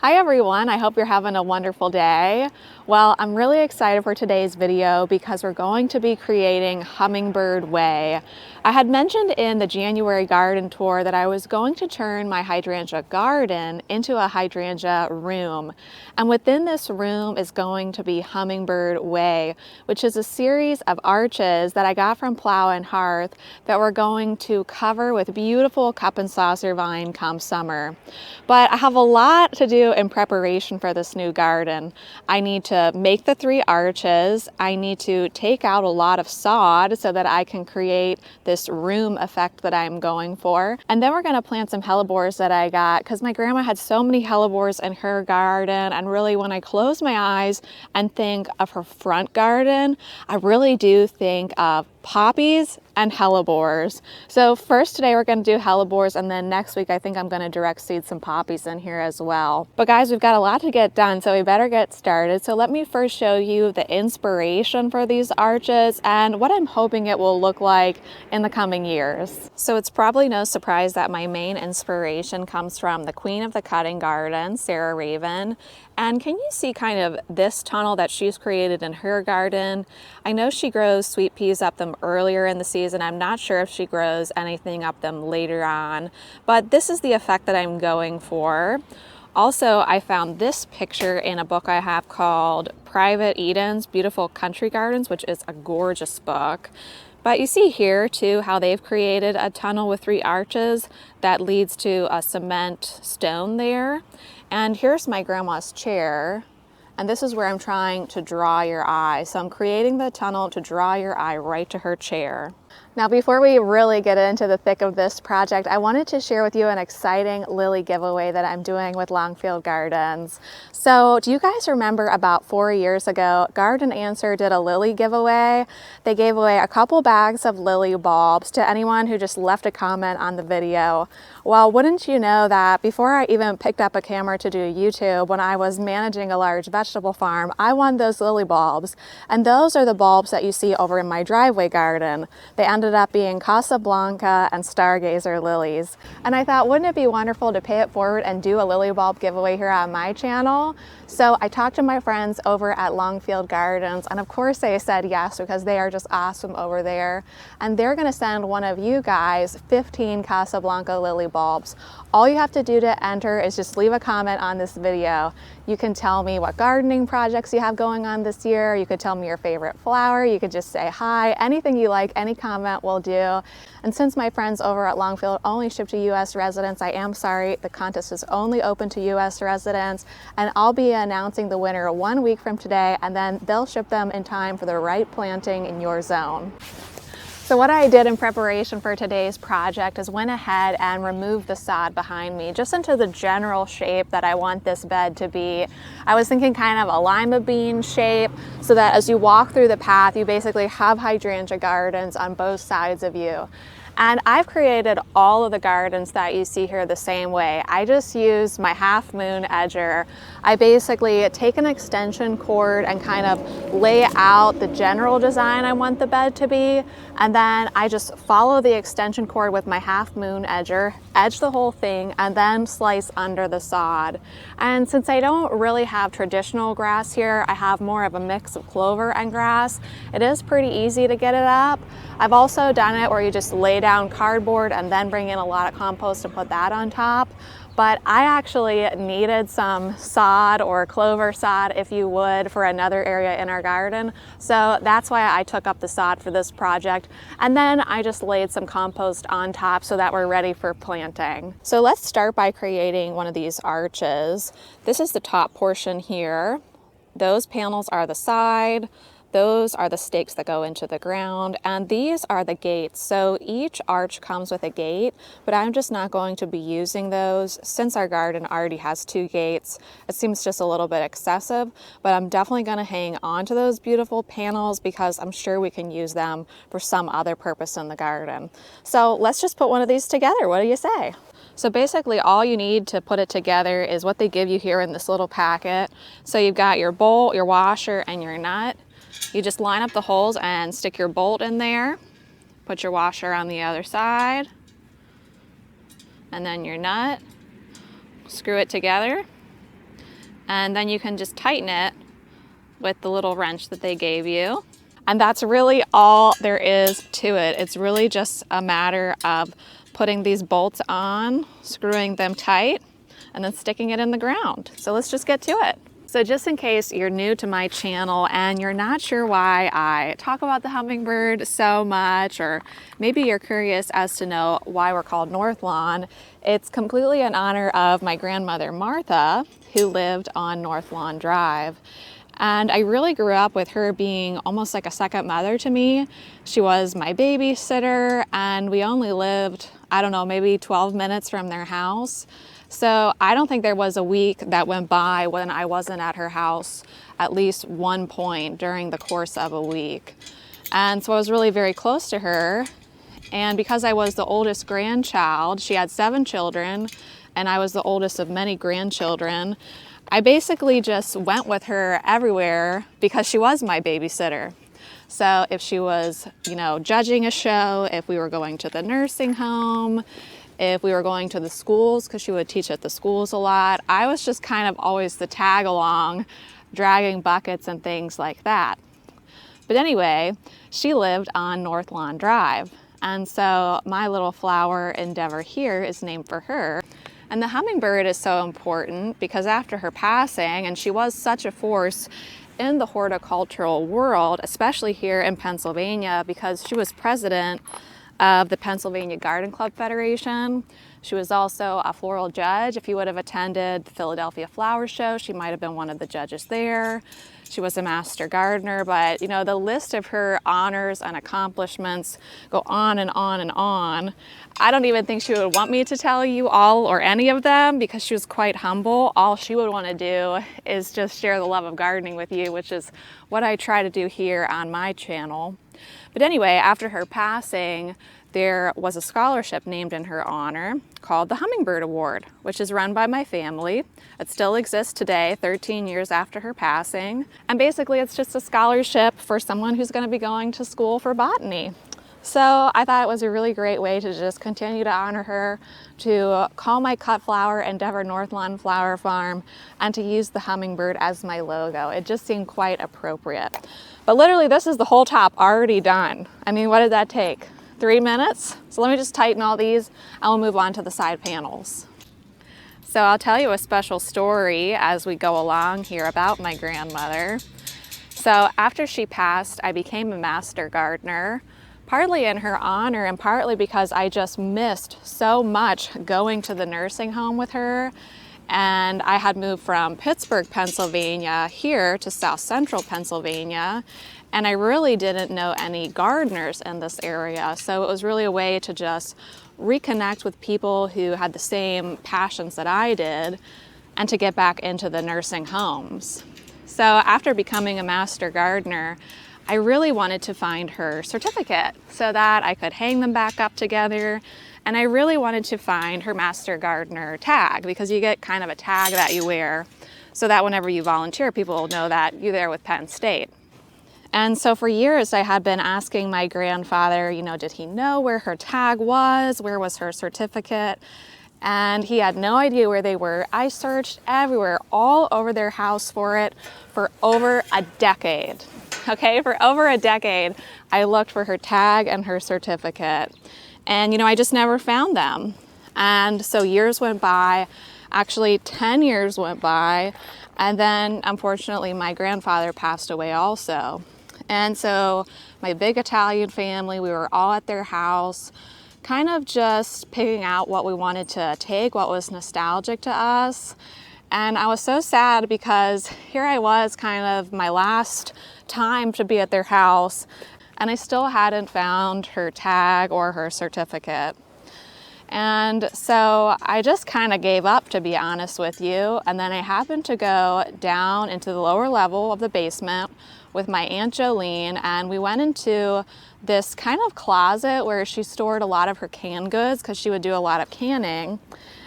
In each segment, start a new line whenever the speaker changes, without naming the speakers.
Hi everyone, I hope you're having a wonderful day. Well, I'm really excited for today's video because we're going to be creating Hummingbird Way. I had mentioned in the January garden tour that I was going to turn my hydrangea garden into a hydrangea room. And within this room is going to be Hummingbird Way, which is a series of arches that I got from Plow and Hearth that we're going to cover with beautiful cup and saucer vine come summer. But I have a lot to do in preparation for this new garden. I need to make the 3 arches. I need to take out a lot of sod so that I can create this room effect that I'm going for. And then we're going to plant some hellebores that I got because my grandma had so many hellebores in her garden. And really, when I close my eyes and think of her front garden, I really do think of poppies and hellebores. So first today we're going to do hellebores, and then next week I think I'm going to direct seed some poppies in here as well. But guys, we've got a lot to get done, so we better get started. So let me first show you the inspiration for these arches and what I'm hoping it will look like in the coming years. So it's probably no surprise that my main inspiration comes from the queen of the cutting garden, Sarah Raven. And can you see kind of this tunnel that she's created in her garden? I know she grows sweet peas up them earlier in the season. I'm not sure if she grows anything up them later on, but this is the effect that I'm going for. Also, I found this picture in a book I have called Private Eden's Beautiful Country Gardens, which is a gorgeous book. But you see here too how they've created a tunnel with 3 arches that leads to a cement stone there. And here's my grandma's chair. And this is where I'm trying to draw your eye. So I'm creating the tunnel to draw your eye right to her chair. Now, before we really get into the thick of this project, I wanted to share with you an exciting Lilly giveaway that I'm doing with Longfield Gardens. So do you guys remember about 4 years ago, Garden Answer did a Lilly giveaway? They gave away a couple bags of Lilly bulbs to anyone who just left a comment on the video. Well, wouldn't you know that before I even picked up a camera to do YouTube, when I was managing a large vegetable farm, I won those Lilly bulbs. And those are the bulbs that you see over in my driveway garden. They ended up being Casablanca and Stargazer lilies. And I thought, wouldn't it be wonderful to pay it forward and do a Lilly bulb giveaway here on my channel? So I talked to my friends over at Longfield Gardens, and of course they said yes because they are just awesome over there. And they're gonna send one of you guys 15 Casablanca Lilly bulbs. All you have to do to enter is just leave a comment on this video. You can tell me what gardening projects you have going on this year. You could tell me your favorite flower. You could just say hi. Anything you like, any comment will do. And since my friends over at Longfield only ship to US residents, I am sorry, the contest is only open to US residents, and I'll be announcing the winner 1 week from today, and then they'll ship them in time for the right planting in your zone. So what I did in preparation for today's project is went ahead and removed the sod behind me just into the general shape that I want this bed to be. I was thinking kind of a lima bean shape so that as you walk through the path, you basically have hydrangea gardens on both sides of you. And I've created all of the gardens that you see here the same way. I just use my half moon edger. I basically take an extension cord and kind of lay out the general design I want the bed to be. And then I just follow the extension cord with my half moon edger, edge the whole thing, and then slice under the sod. And since I don't really have traditional grass here, I have more of a mix of clover and grass. It is pretty easy to get it up. I've also done it where you just lay down cardboard and then bring in a lot of compost and put that on top. But I actually needed some sod or clover sod, if you would, for another area in our garden. So that's why I took up the sod for this project. And then I just laid some compost on top so that we're ready for planting. So let's start by creating one of these arches. This is the top portion here. Those panels are the side. Those are the stakes that go into the ground, and these are the gates. So each arch comes with a gate, but I'm just not going to be using those since our garden already has 2 gates. It seems just a little bit excessive, but I'm definitely going to hang on to those beautiful panels because I'm sure we can use them for some other purpose in the garden. So let's just put one of these together. What do you say? So basically all you need to put it together is what they give you here in this little packet. So you've got your bolt, your washer, and your nut. You just line up the holes and stick your bolt in there, put your washer on the other side, and then your nut, screw it together, and then you can just tighten it with the little wrench that they gave you. And that's really all there is to it. It's really just a matter of putting these bolts on, screwing them tight, and then sticking it in the ground. So let's just get to it. So just in case you're new to my channel and you're not sure why I talk about the hummingbird so much, or maybe you're curious as to know why we're called Northlawn, it's completely in honor of my grandmother Martha, who lived on Northlawn Drive. And I really grew up with her being almost like a second mother to me. She was my babysitter, and we only lived, I don't know, maybe 12 minutes from their house. So I don't think there was a week that went by when I wasn't at her house at least one point during the course of a week. And so I was really very close to her. And because I was the oldest grandchild, she had 7 children, and I was the oldest of many grandchildren, I basically just went with her everywhere because she was my babysitter. So if she was, judging a show, if we were going to the nursing home, if we were going to the schools, because she would teach at the schools a lot, I was just kind of always the tag along, dragging buckets and things like that. But anyway, she lived on Northlawn Drive. And so my little flower endeavor here is named for her. And the hummingbird is so important because after her passing, and she was such a force in the horticultural world, especially here in Pennsylvania, because she was president of the Pennsylvania Garden Club Federation. She was also a floral judge. If you would have attended the Philadelphia Flower Show, she might have been one of the judges there. She was a master gardener, but the list of her honors and accomplishments go on and on and on. I don't even think she would want me to tell you all or any of them because she was quite humble. All she would want to do is just share the love of gardening with you, which is what I try to do here on my channel. But anyway, after her passing, there was a scholarship named in her honor called the Hummingbird Award, which is run by my family. It still exists today, 13 years after her passing. And basically, it's just a scholarship for someone who's going to be going to school for botany. So I thought it was a really great way to just continue to honor her, to call my cut flower Endeavor Northlawn Flower Farm, and to use the hummingbird as my logo. It just seemed quite appropriate. But literally, this is the whole top already done. I mean, what did that take? 3 minutes? So let me just tighten all these and we'll move on to the side panels. So I'll tell you a special story as we go along here about my grandmother. So after she passed, I became a master gardener, partly in her honor and partly because I just missed so much going to the nursing home with her. And I had moved from Pittsburgh, Pennsylvania here to South Central Pennsylvania. And I really didn't know any gardeners in this area. So it was really a way to just reconnect with people who had the same passions that I did and to get back into the nursing homes. So after becoming a master gardener, I really wanted to find her certificate so that I could hang them back up together. And I really wanted to find her master gardener tag because you get kind of a tag that you wear so that whenever you volunteer, people will know that you're there with Penn State. And so for years I had been asking my grandfather, did he know where her tag was? Where was her certificate? And he had no idea where they were. I searched everywhere, all over their house for it for over a decade. Okay, for over a decade, I looked for her tag and her certificate. And, I just never found them. And so years went by, actually 10 years went by. And then, unfortunately, my grandfather passed away also. And so my big Italian family, we were all at their house, kind of just picking out what we wanted to take, what was nostalgic to us. And I was so sad because here I was, kind of my last time to be at their house, and I still hadn't found her tag or her certificate. And so I just kind of gave up, to be honest with you. And then I happened to go down into the lower level of the basement with my Aunt Jolene, and we went into this kind of closet where she stored a lot of her canned goods because she would do a lot of canning.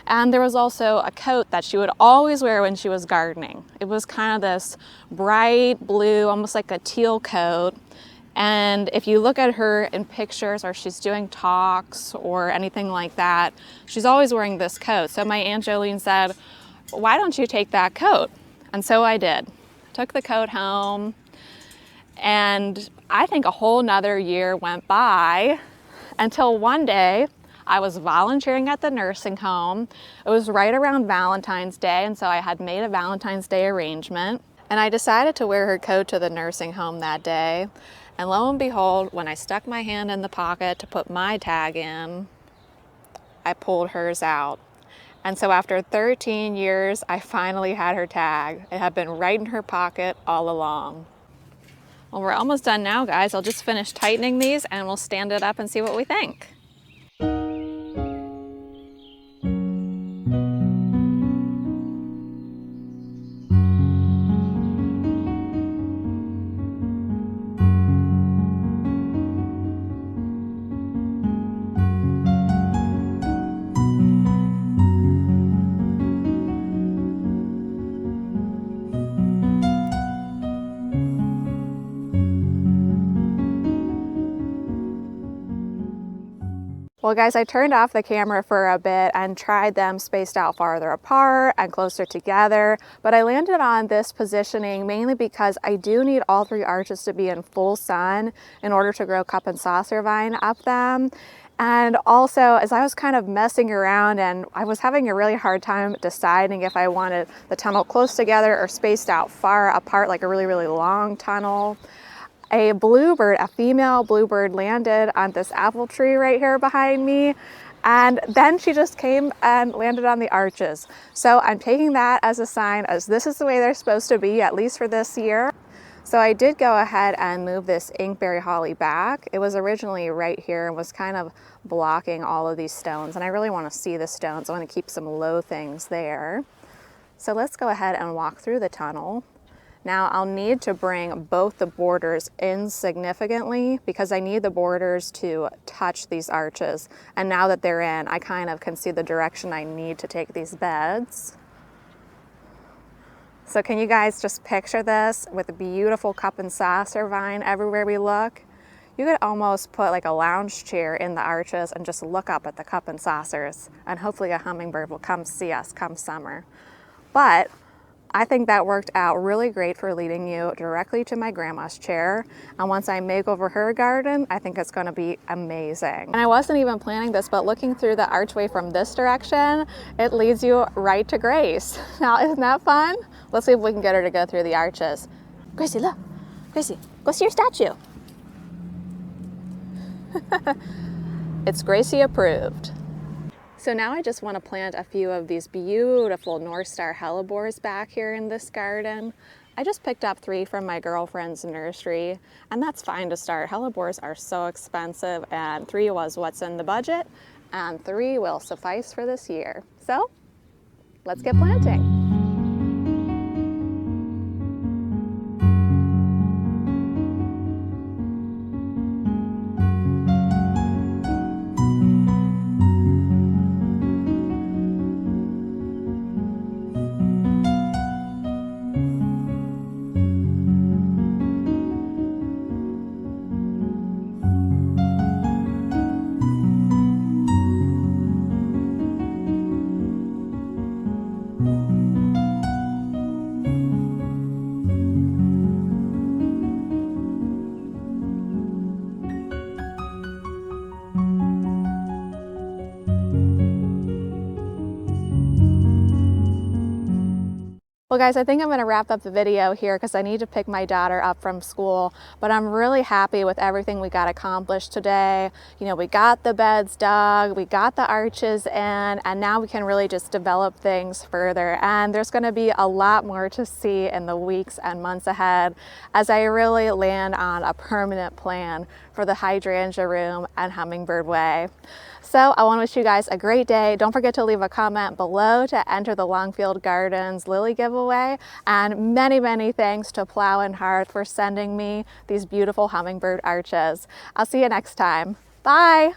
And there was also a coat that she would always wear when she was gardening. It was kind of this bright blue, almost like a teal coat. And if you look at her in pictures or she's doing talks or anything like that, she's always wearing this coat. So my Aunt Jolene said, why don't you take that coat? And so I did. Took the coat home, and I think a whole nother year went by until one day I was volunteering at the nursing home. It was right around Valentine's Day, and so I had made a Valentine's Day arrangement. And I decided to wear her coat to the nursing home that day. And lo and behold, when I stuck my hand in the pocket to put my tag in, I pulled hers out. And so after 13 years, I finally had her tag. It had been right in her pocket all along. Well, we're almost done now, guys. I'll just finish tightening these and we'll stand it up and see what we think. Well guys, I turned off the camera for a bit and tried them spaced out farther apart and closer together, but I landed on this positioning mainly because I do need all three arches to be in full sun in order to grow cup and saucer vine up them. And also, as I was kind of messing around and I was having a really hard time deciding if I wanted the tunnel close together or spaced out far apart, like a really, really long tunnel, a bluebird, a female bluebird, landed on this apple tree right here behind me. And then she just came and landed on the arches. So I'm taking that as a sign as this is the way they're supposed to be, at least for this year. So I did go ahead and move this inkberry holly back. It was originally right here and was kind of blocking all of these stones. And I really want to see the stones. I want to keep some low things there. So let's go ahead and walk through the tunnel. Now I'll need to bring both the borders in significantly because I need the borders to touch these arches. And now that they're in, I kind of can see the direction I need to take these beds. So can you guys just picture this with a beautiful cup and saucer vine everywhere we look? You could almost put like a lounge chair in the arches and just look up at the cup and saucers, and hopefully a hummingbird will come see us come summer. But I think that worked out really great for leading you directly to my grandma's chair. And once I make over her garden, I think it's gonna be amazing. And I wasn't even planning this, but looking through the archway from this direction, it leads you right to Grace. Now, isn't that fun? Let's see if we can get her to go through the arches. Gracie, look. Gracie, go see your statue. It's Gracie approved. So now I just want to plant a few of these beautiful North Star hellebores back here in this garden. I just picked up 3 from my girlfriend's nursery, and that's fine to start. Hellebores are so expensive, and 3 was what's in the budget, and 3 will suffice for this year. So let's get planting. Well guys, I think I'm gonna wrap up the video here because I need to pick my daughter up from school, but I'm really happy with everything we got accomplished today. You know, we got the beds dug, we got the arches in, and now we can really just develop things further. And there's gonna be a lot more to see in the weeks and months ahead as I really land on a permanent plan for the hydrangea room and Hummingbird Way. So I want to wish you guys a great day. Don't forget to leave a comment below to enter the Longfield Gardens Lily giveaway. And many, many thanks to Plow and Hearth for sending me these beautiful hummingbird arches. I'll see you next time. Bye.